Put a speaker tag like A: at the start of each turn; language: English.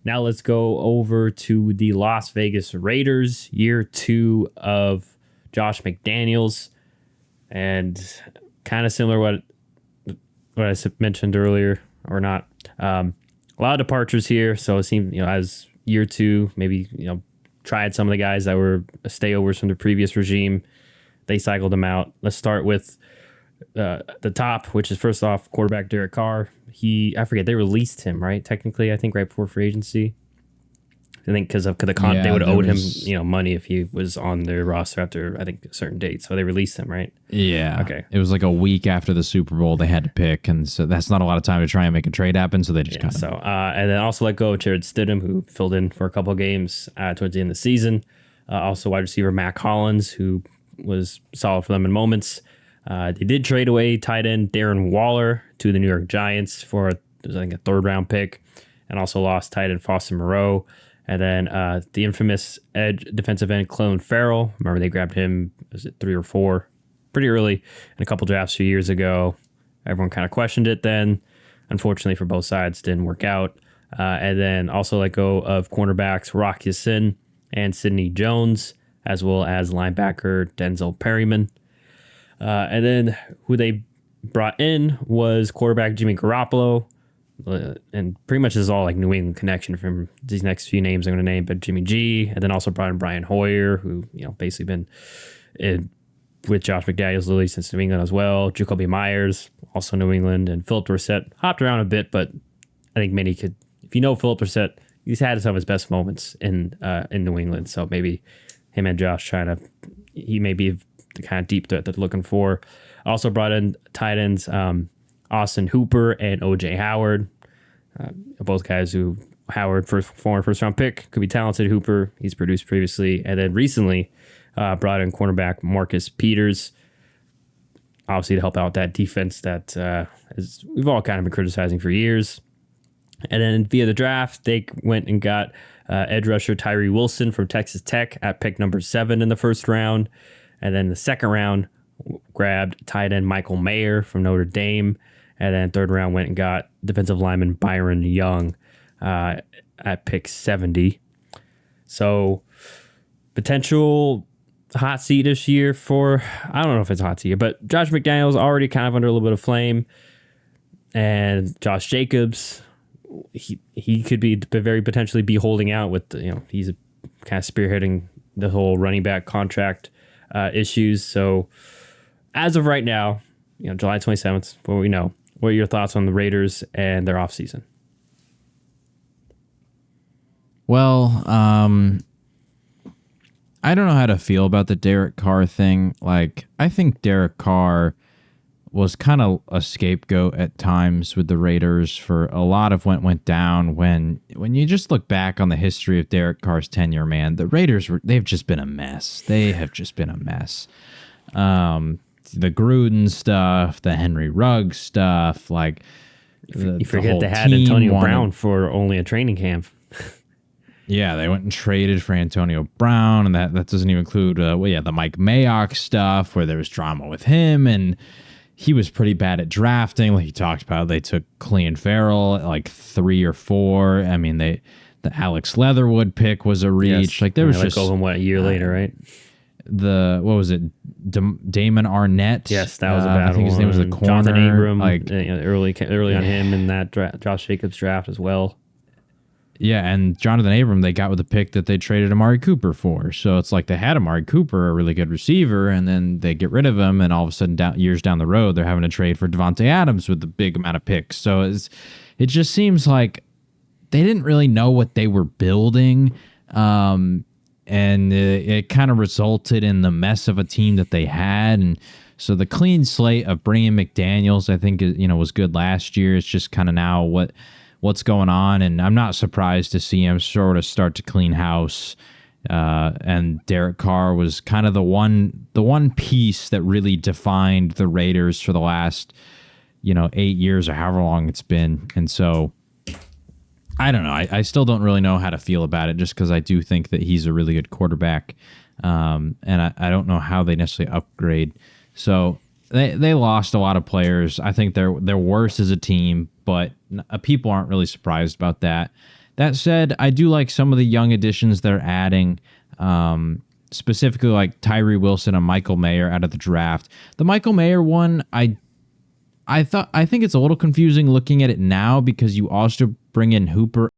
A: Now let's go over to the Las Vegas Raiders, year 2 of Josh McDaniels, and kind of similar what I mentioned earlier, or not. A lot of departures here, so it seemed, as year 2, maybe, tried some of the guys that were stayovers from the previous regime. They cycled them out. Let's start with the top, which is first off quarterback Derek Carr. I forget, they released him, right? Technically, I think right before free agency. I think because of they would have owed him, money if he was on their roster after, I think, a certain date. So they released him, right?
B: Yeah.
A: Okay.
B: It was like a week after the Super Bowl they had to pick, and so that's not a lot of time to try and make a trade happen. So they just kind of.
A: So and then also let go of Jared Stidham, who filled in for a couple of games towards the end of the season. Also wide receiver Matt Collins, who was solid for them in moments. They did trade away tight end Darren Waller to the New York Giants for, I think, a 3rd-round pick, and also lost tight end Foster Moreau. And then the infamous defensive end Clelin Ferrell. Remember, they grabbed him, was it 3 or 4? Pretty early in a couple drafts a few years ago. Everyone kind of questioned it then. Unfortunately for both sides, didn't work out. And then also let go of cornerbacks Rock Ya-Sin and Sidney Jones, as well as linebacker Denzel Perryman. And then who they brought in was quarterback Jimmy Garoppolo. And pretty much this is all like New England connection from these next few names I'm going to name, but Jimmy G, and then also brought in Brian Hoyer, who, basically been with Josh McDaniels literally since New England as well. Jacoby Myers, also New England, and Philip Dorsett hopped around a bit, but I think many could, if you know Philip Dorsett, he's had some of his best moments in New England, so maybe him and Josh he may be the kind of deep threat that they're looking for. Also brought in tight ends Austin Hooper and O.J. Howard, both guys who Howard, former first-round pick, could be talented. Hooper, he's produced previously. And then recently brought in cornerback Marcus Peters, obviously to help out that defense that we've all kind of been criticizing for years. And then via the draft, they went and got edge rusher Tyree Wilson from Texas Tech at pick number 7 in the 1st round. And then the 2nd round grabbed tight end Michael Mayer from Notre Dame. And then 3rd round went and got defensive lineman Byron Young at pick 70. So potential hot seat this year for, I don't know if it's a hot seat, but Josh McDaniels already kind of under a little bit of flame. And Josh Jacobs, he could be very potentially be holding out with, he's kind of spearheading the whole running back contract issues. So as of right now, July 27th, what we know, what are your thoughts on the Raiders and their offseason?
B: Well, I don't know how to feel about the Derek Carr thing. Like, I think Derek Carr was kind of a scapegoat at times with the Raiders for a lot of what went down. When you just look back on the history of Derek Carr's tenure, man, the Raiders they've just been a mess. They have just been a mess. The Gruden stuff, the Henry Ruggs stuff, like
A: you forget they had Antonio Brown for only a training camp.
B: Yeah, they went and traded for Antonio Brown, and that doesn't even include the Mike Mayock stuff where there was drama with him, and he was pretty bad at drafting. Like he talked about, they took Clelin Ferrell at like 3 or 4. I mean, the Alex Leatherwood pick was a reach.
A: Yes.
B: Like there was
A: just him a year later, right?
B: What was it? Damon Arnett.
A: Yes, that was a bad
B: I think his name was the corner.
A: Jonathan Abram,
B: like
A: early on him in that Josh Jacobs draft as well.
B: Yeah, and Jonathan Abram they got with the pick that they traded Amari Cooper for. So it's like they had Amari Cooper, a really good receiver, and then they get rid of him, and all of a sudden, years down the road, they're having to trade for Devontae Adams with the big amount of picks. So it just seems like they didn't really know what they were building, and it kind of resulted in the mess of a team that they had. And so the clean slate of bringing McDaniels, I think, was good last year. It's just kind of now what's going on, and I'm not surprised to see him sort of start to clean house. And Derek Carr was kind of the one piece that really defined the Raiders for the last 8 years or however long it's been. And so I don't know. I still don't really know how to feel about it, just because I do think that he's a really good quarterback, and I don't know how they necessarily upgrade. So they lost a lot of players. I think they're worse as a team, but people aren't really surprised about that. That said, I do like some of the young additions they're adding, specifically like Tyree Wilson and Michael Mayer out of the draft. The Michael Mayer one, I think it's a little confusing looking at it now because you also bring in Hooper